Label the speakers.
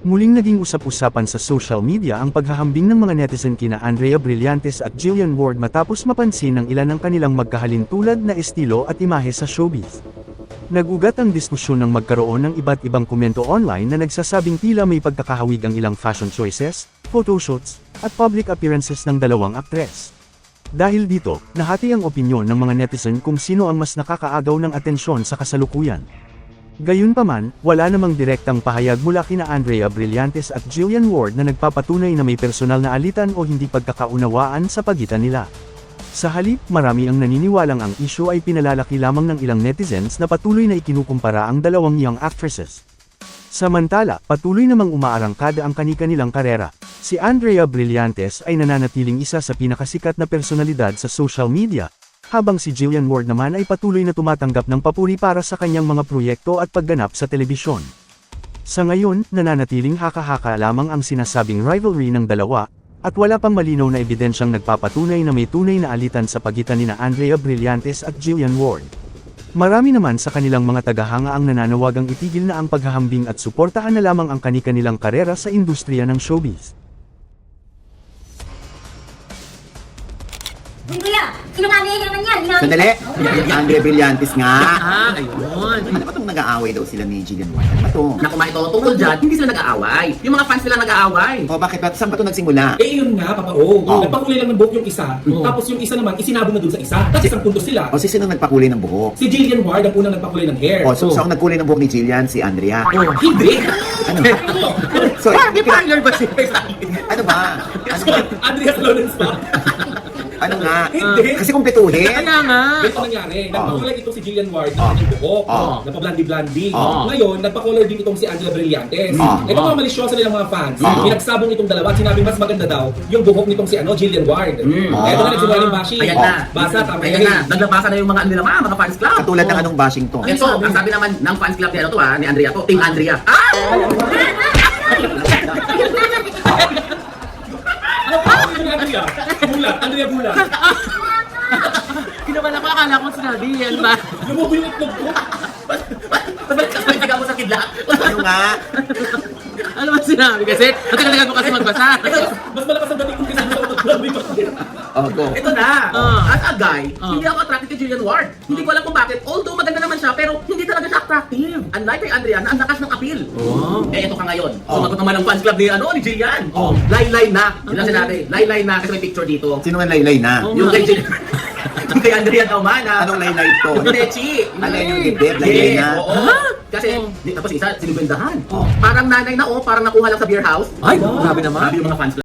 Speaker 1: Muling naging usap-usapan sa social media ang paghahambing ng mga netizen kina Andrea Brillantes at Jillian Ward matapos mapansin ng ilan ng kanilang magkahalintulad na estilo at imahe sa showbiz. Nagugat ang diskusyon ng magkaroon ng iba't ibang komento online na nagsasabing tila may pagkakahawig ang ilang fashion choices, photoshoots, at public appearances ng dalawang aktres. Dahil dito, nahati ang opinyon ng mga netizen kung sino ang mas nakakaagaw ng atensyon sa kasalukuyan. Gayunpaman, wala namang direktang pahayag mula kina Andrea Brillantes at Jillian Ward na nagpapatunay na may personal na alitan o hindi pagkakaunawaan sa pagitan nila. Sa halip, marami ang naniniwalang ang issue ay pinalalaki lamang ng ilang netizens na patuloy na ikinukumpara ang dalawang young actresses. Samantala, patuloy namang umaarangkada ang kani-kanilang karera. Si Andrea Brillantes ay nananatiling isa sa pinakasikat na personalidad sa social media, habang si Jillian Ward naman ay patuloy na tumatanggap ng papuri para sa kanyang mga proyekto at pagganap sa telebisyon. Sa ngayon, nananatiling haka-haka lamang ang sinasabing rivalry ng dalawa, at wala pang malinaw na ebidensyang nagpapatunay na may tunay na alitan sa pagitan nina Andrea Brillantes at Jillian Ward. Marami naman sa kanilang mga tagahanga ang nananawagang itigil na ang paghahambing at suportahan na lamang ang kani-kanilang karera sa industriya ng showbiz.
Speaker 2: Kuya, sinungaling naman yan.
Speaker 3: Sandali! Andrea Brillantes nga!
Speaker 4: Ayun.
Speaker 3: Ano ba itong nag-aaway daw sila ni Jillian Ward? Ano ba ito?
Speaker 4: Naku, ito tungkol dyan, hindi sila nag-aaway. Yung mga fans nila nag-aaway.
Speaker 3: O bakit ba? Saan ba ito nagsimula?
Speaker 5: Eh yun nga, Papa O.
Speaker 3: Oh.
Speaker 5: Nagpakulay lang ng buhok yung isa, tapos yung isa naman, isinabog na dun sa isa. Tapos isang puntos sila.
Speaker 3: O sino nagpakulay ng buhok?
Speaker 5: Si Jillian Ward ang unang nagpakulay ng hair.
Speaker 3: O so ang nagkulay ng buhok ni Jillian, si Andrea.
Speaker 4: Oh, hindi.
Speaker 3: Ano? So,
Speaker 4: Di parlor ba siya?
Speaker 3: ano ba? Ano ba?
Speaker 5: Andreas Lawrence pa.
Speaker 3: Ano nga?
Speaker 5: Hindi.
Speaker 3: Kasi kung pituhin.
Speaker 4: Kaya nga.
Speaker 5: Ganito nangyari. Nagpakulay itong si Jillian Ward ng kanyang buhok.
Speaker 3: Oh.
Speaker 5: Nagpa-blondie-blondie.
Speaker 3: Oh.
Speaker 5: Ngayon, nagpakulay din itong si Andrea Brillantes.
Speaker 3: Oh.
Speaker 5: Ito mga malisyoso nilang mga fans.
Speaker 3: Oh.
Speaker 5: Pinagsabong itong dalawa at sinabing mas maganda daw yung buhok nitong si Jillian Ward.
Speaker 3: Oh.
Speaker 5: Ito na nagsimula ng bashing.
Speaker 4: Ayan na.
Speaker 5: Basa, tama
Speaker 4: Ayan na. Naglabasan na yung mga nila, mga fans club.
Speaker 3: Katulad ng anong bashing to.
Speaker 4: Ito, ang sabi naman ng fans club ni, ni Andrea to, Team Andrea.
Speaker 5: Andrea. Bulat. Andrea Bulat.
Speaker 4: Kinabahan ako, akala ko sinabi yan ba?
Speaker 5: Lumubo yung itlog ko.
Speaker 4: Balik ka mo sa kidlat.
Speaker 3: Ano nga?
Speaker 4: Ano ba sinabi kasi? At tagal mo kasi magbasa.
Speaker 5: Mas malakas ang dating ko kasi sa blondie pa.
Speaker 3: O, go.
Speaker 4: Ito na. As a guy, hindi ako attracted kay Jillian Ward. Hindi ko alam kung bakit. Although maganda naman siya, pero hindi talaga siya attractive. Unlike kay Andrea na ang lakas ng appeal. Eh, ito ka ngayon. Sumagot naman ang fans club ni Jillian. Laylay na. Yun lang sinabi. Laylay na kasi may picture dito.
Speaker 3: Sino nga laylay na?
Speaker 4: Yung kay Jillian. Yung kay Andrea daw mana.
Speaker 3: Anong laylay to?
Speaker 4: Hindi, Chi.
Speaker 3: Ano yung dibdib? Laylay na?
Speaker 4: Oo. Kasi, tapos isa, sinubwendahan. Parang nanay na parang nakuha lang sa beer house.
Speaker 5: Ay, grabe naman.
Speaker 4: Sabi yung mga fans club.